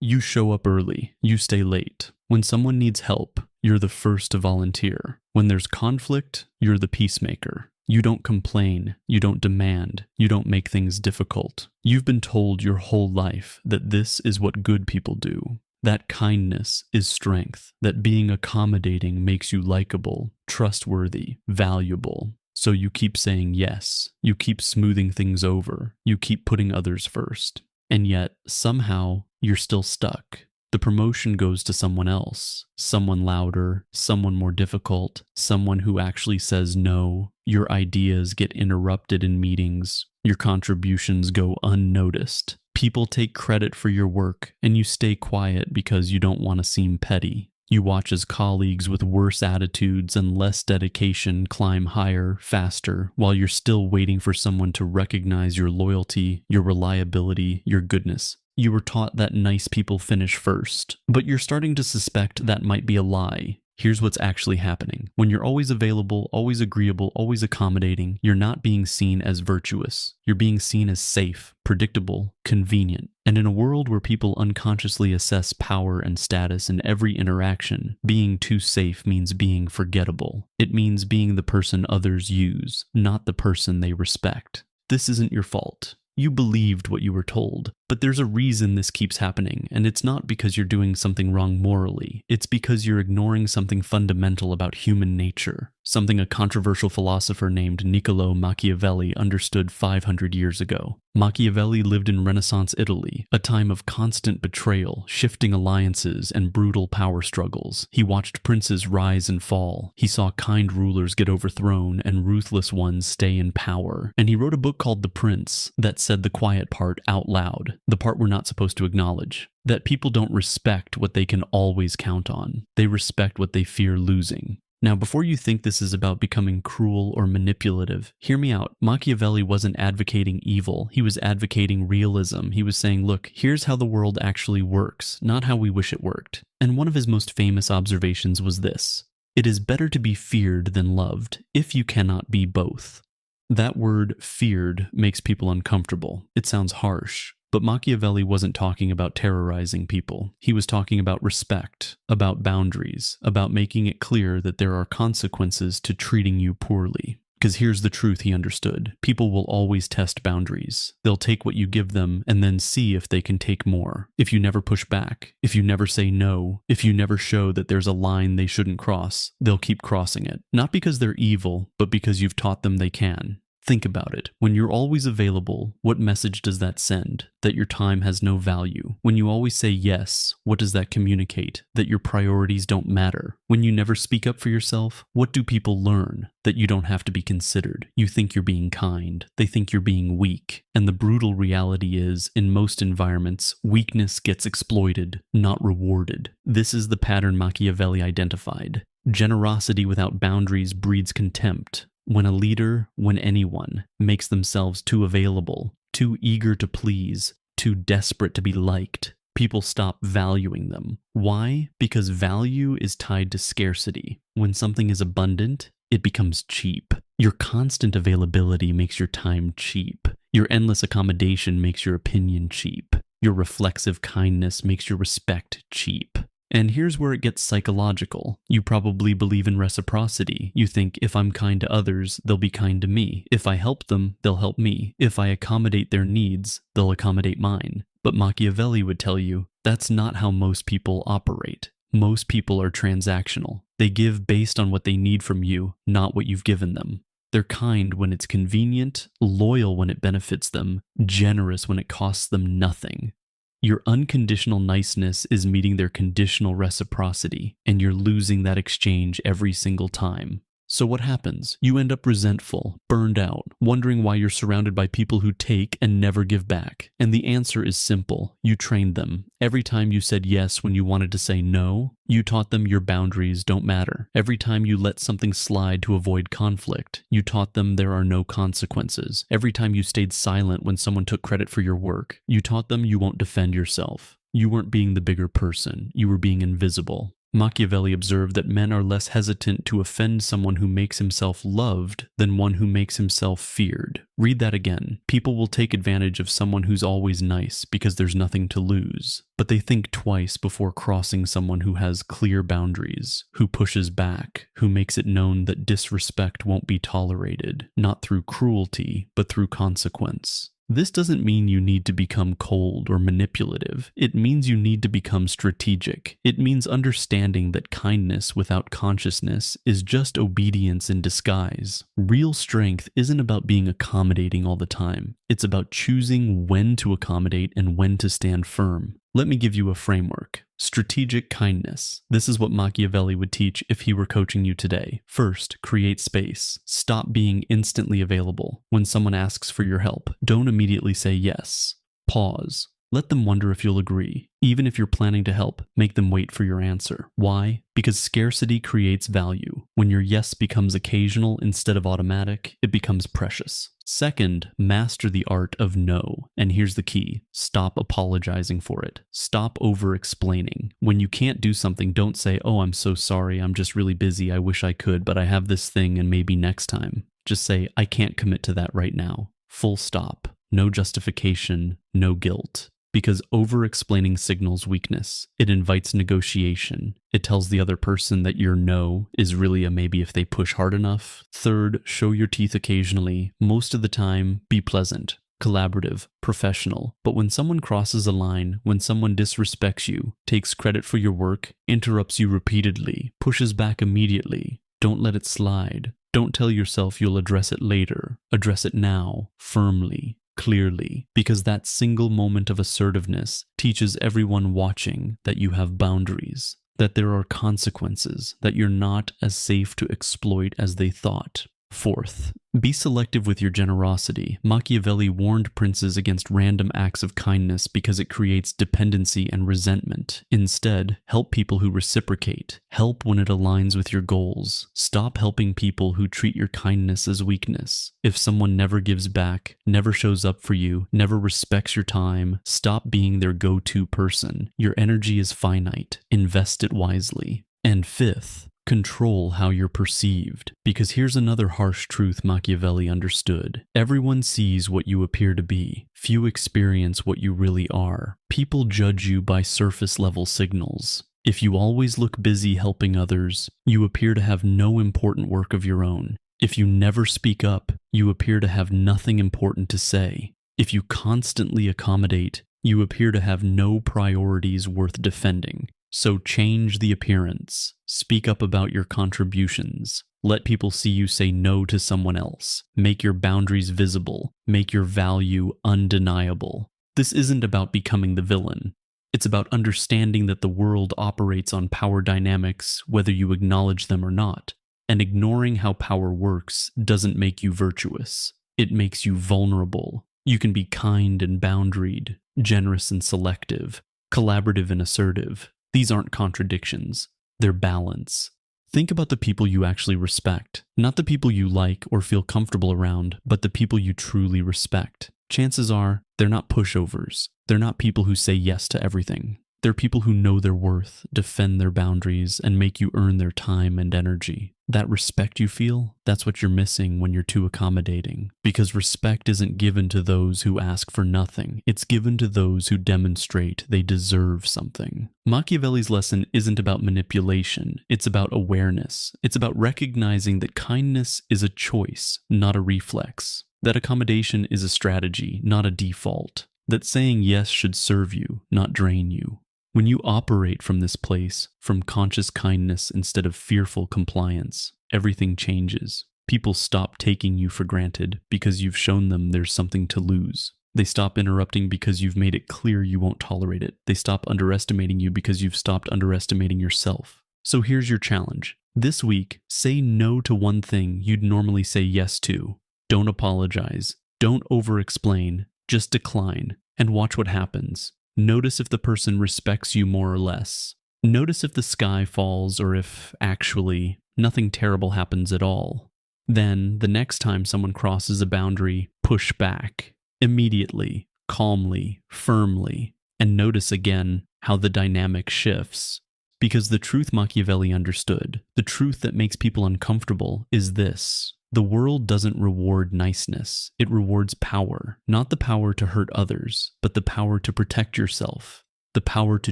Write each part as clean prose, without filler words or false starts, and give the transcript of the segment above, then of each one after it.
You show up early, you stay late. When someone needs help, you're the first to volunteer. When there's conflict, you're the peacemaker. You don't complain, you don't demand, you don't make things difficult. You've been told your whole life that this is what good people do. That kindness is strength, that being accommodating makes you likable, trustworthy, valuable. So you keep saying yes, you keep smoothing things over, you keep putting others first. And yet, somehow, you're still stuck. The promotion goes to someone else, someone louder, someone more difficult, someone who actually says no. Your ideas get interrupted in meetings. Your contributions go unnoticed. People take credit for your work, and you stay quiet because you don't want to seem petty. You watch as colleagues with worse attitudes and less dedication climb higher, faster, while you're still waiting for someone to recognize your loyalty, your reliability, your goodness. You were taught that nice people finish first, but you're starting to suspect that might be a lie. Here's what's actually happening. When you're always available, always agreeable, always accommodating, you're not being seen as virtuous. You're being seen as safe, predictable, convenient. And in a world where people unconsciously assess power and status in every interaction, being too safe means being forgettable. It means being the person others use, not the person they respect. This isn't your fault. You believed what you were told, but there's a reason this keeps happening, and it's not because you're doing something wrong morally. It's because you're ignoring something fundamental about human nature, something a controversial philosopher named Niccolo Machiavelli understood 500 years ago. Machiavelli lived in Renaissance Italy, a time of constant betrayal, shifting alliances, and brutal power struggles. He watched princes rise and fall. He saw kind rulers get overthrown and ruthless ones stay in power. And he wrote a book called The Prince that said the quiet part out loud, the part we're not supposed to acknowledge. That people don't respect what they can always count on. They respect what they fear losing. Now, before you think this is about becoming cruel or manipulative, hear me out. Machiavelli wasn't advocating evil. He was advocating realism. He was saying, look, here's how the world actually works, not how we wish it worked. And one of his most famous observations was this: it is better to be feared than loved, if you cannot be both. That word, feared, makes people uncomfortable. It sounds harsh. But Machiavelli wasn't talking about terrorizing people. He was talking about respect, about boundaries, about making it clear that there are consequences to treating you poorly. Because here's the truth he understood. People will always test boundaries. They'll take what you give them and then see if they can take more. If you never push back, if you never say no, if you never show that there's a line they shouldn't cross, they'll keep crossing it. Not because they're evil, but because you've taught them they can. Think about it. When you're always available, what message does that send? That your time has no value. When you always say yes, what does that communicate? That your priorities don't matter. When you never speak up for yourself, what do people learn? That you don't have to be considered. You think you're being kind. They think you're being weak. And the brutal reality is, in most environments, weakness gets exploited, not rewarded. This is the pattern Machiavelli identified. Generosity without boundaries breeds contempt. When a leader, when anyone, makes themselves too available, too eager to please, too desperate to be liked, people stop valuing them. Why? Because value is tied to scarcity. When something is abundant, it becomes cheap. Your constant availability makes your time cheap. Your endless accommodation makes your opinion cheap. Your reflexive kindness makes your respect cheap. And here's where it gets psychological. You probably believe in reciprocity. You think, if I'm kind to others, they'll be kind to me. If I help them, they'll help me. If I accommodate their needs, they'll accommodate mine. But Machiavelli would tell you, that's not how most people operate. Most people are transactional. They give based on what they need from you, not what you've given them. They're kind when it's convenient, loyal when it benefits them, generous when it costs them nothing. Your unconditional niceness is meeting their conditional reciprocity, and you're losing that exchange every single time. So what happens? You end up resentful, burned out, wondering why you're surrounded by people who take and never give back. And the answer is simple. You trained them. Every time you said yes when you wanted to say no, you taught them your boundaries don't matter. Every time you let something slide to avoid conflict, you taught them there are no consequences. Every time you stayed silent when someone took credit for your work, you taught them you won't defend yourself. You weren't being the bigger person. You were being invisible. Machiavelli observed that men are less hesitant to offend someone who makes himself loved than one who makes himself feared. Read that again. People will take advantage of someone who's always nice because there's nothing to lose, but they think twice before crossing someone who has clear boundaries, who pushes back, who makes it known that disrespect won't be tolerated, not through cruelty, but through consequence. This doesn't mean you need to become cold or manipulative. It means you need to become strategic. It means understanding that kindness without consciousness is just obedience in disguise. Real strength isn't about being accommodating all the time. It's about choosing when to accommodate and when to stand firm. Let me give you a framework. Strategic kindness. This is what Machiavelli would teach if he were coaching you today. First, create space. Stop being instantly available. When someone asks for your help, don't immediately say yes. Pause. Let them wonder if you'll agree. Even if you're planning to help, make them wait for your answer. Why? Because scarcity creates value. When your yes becomes occasional instead of automatic, it becomes precious. Second, master the art of no. And here's the key. Stop apologizing for it. Stop over-explaining. When you can't do something, don't say, "Oh, I'm so sorry, I'm just really busy, I wish I could, but I have this thing and maybe next time." Just say, "I can't commit to that right now." Full stop. No justification, no guilt. Because over-explaining signals weakness. It invites negotiation. It tells the other person that your no is really a maybe if they push hard enough. Third, show your teeth occasionally. Most of the time, be pleasant, collaborative, professional. But when someone crosses a line, when someone disrespects you, takes credit for your work, interrupts you repeatedly, pushes back immediately, don't let it slide. Don't tell yourself you'll address it later. Address it now, firmly. Clearly, because that single moment of assertiveness teaches everyone watching that you have boundaries, that there are consequences, that you're not as safe to exploit as they thought. Fourth, be selective with your generosity. Machiavelli warned princes against random acts of kindness because it creates dependency and resentment. Instead, help people who reciprocate. Help when it aligns with your goals. Stop helping people who treat your kindness as weakness. If someone never gives back, never shows up for you, never respects your time, stop being their go-to person. Your energy is finite. Invest it wisely. And fifth, control how you're perceived. Because here's another harsh truth Machiavelli understood. Everyone sees what you appear to be. Few experience what you really are. People judge you by surface-level signals. If you always look busy helping others, you appear to have no important work of your own. If you never speak up, you appear to have nothing important to say. If you constantly accommodate, you appear to have no priorities worth defending. So change the appearance. Speak up about your contributions. Let people see you say no to someone else. Make your boundaries visible. Make your value undeniable. This isn't about becoming the villain. It's about understanding that the world operates on power dynamics, whether you acknowledge them or not. And ignoring how power works doesn't make you virtuous. It makes you vulnerable. You can be kind and boundaried, generous and selective, collaborative and assertive. These aren't contradictions. They're balance. Think about the people you actually respect. Not the people you like or feel comfortable around, but the people you truly respect. Chances are, they're not pushovers. They're not people who say yes to everything. They're people who know their worth, defend their boundaries, and make you earn their time and energy. That respect you feel, that's what you're missing when you're too accommodating. Because respect isn't given to those who ask for nothing. It's given to those who demonstrate they deserve something. Machiavelli's lesson isn't about manipulation. It's about awareness. It's about recognizing that kindness is a choice, not a reflex. That accommodation is a strategy, not a default. That saying yes should serve you, not drain you. When you operate from this place, from conscious kindness instead of fearful compliance, everything changes. People stop taking you for granted because you've shown them there's something to lose. They stop interrupting because you've made it clear you won't tolerate it. They stop underestimating you because you've stopped underestimating yourself. So here's your challenge. This week, say no to one thing you'd normally say yes to. Don't apologize. Don't over-explain. Just decline and watch what happens. Notice if the person respects you more or less. Notice if the sky falls or if, actually, nothing terrible happens at all. Then, the next time someone crosses a boundary, push back. Immediately, calmly, firmly, and notice again how the dynamic shifts. Because the truth Machiavelli understood, the truth that makes people uncomfortable, is this. The world doesn't reward niceness. It rewards power. Not the power to hurt others, but the power to protect yourself. The power to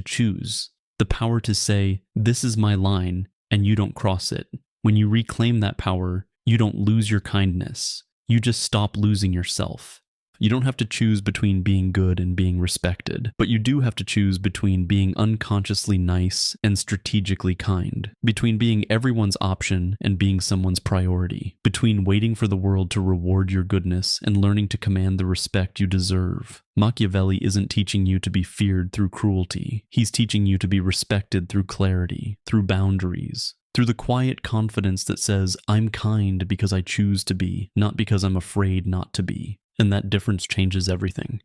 choose. The power to say, this is my line, and you don't cross it. When you reclaim that power, you don't lose your kindness. You just stop losing yourself. You don't have to choose between being good and being respected, but you do have to choose between being unconsciously nice and strategically kind, between being everyone's option and being someone's priority, between waiting for the world to reward your goodness and learning to command the respect you deserve. Machiavelli isn't teaching you to be feared through cruelty. He's teaching you to be respected through clarity, through boundaries, through the quiet confidence that says, I'm kind because I choose to be, not because I'm afraid not to be. And that difference changes everything.